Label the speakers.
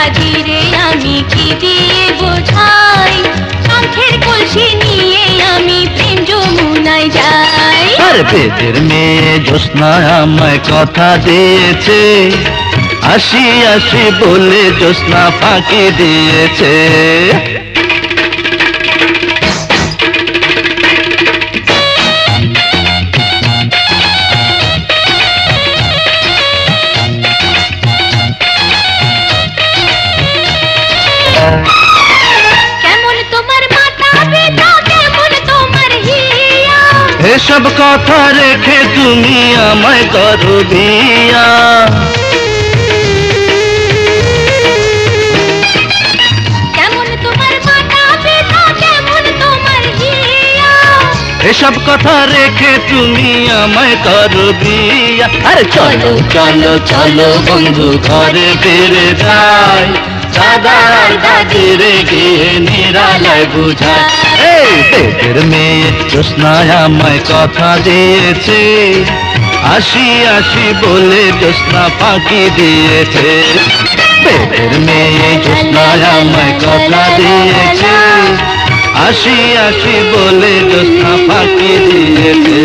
Speaker 1: দাগিরে আমি কি দিয়ে বোঝাই, শঙ্খের কলসি নিয়ে আমি প্রেম যমুনায় যাই।
Speaker 2: আর বেদের মেয়ে জ্যোৎস্না আমায় কথা দিয়েছে, আসি আসি বলে জ্যোৎস্না ফাঁকি দিয়েছে।
Speaker 1: কেমন তোমার মাথা পিতা, কেমন তোমার হিয়া,
Speaker 2: এসব কথা রেখে তুমি আমায় করো বিয়া।
Speaker 1: কেমন তোমার মাথা পিতা, কেমন তোমার হিয়া,
Speaker 2: এসব কথা রেখে তুমি আমায় করো বিয়া। আরে চলো চলো চলো বন্ধু ঘরে ফিরে যাই, দাদার দাদিরে গিয়ে নিরালায় বুঝায়। এই বেদের মেয়ে জ্যোৎস্না আমায় কথা দিয়েছে, আসি আসি বলে জ্যোৎস্না ফাঁকি দিয়েছে। বেদের মেয়ে জ্যোৎস্না আমায় কথা দিয়েছে, আসি আসি বলে জ্যোৎস্না ফাঁকি দিয়েছে।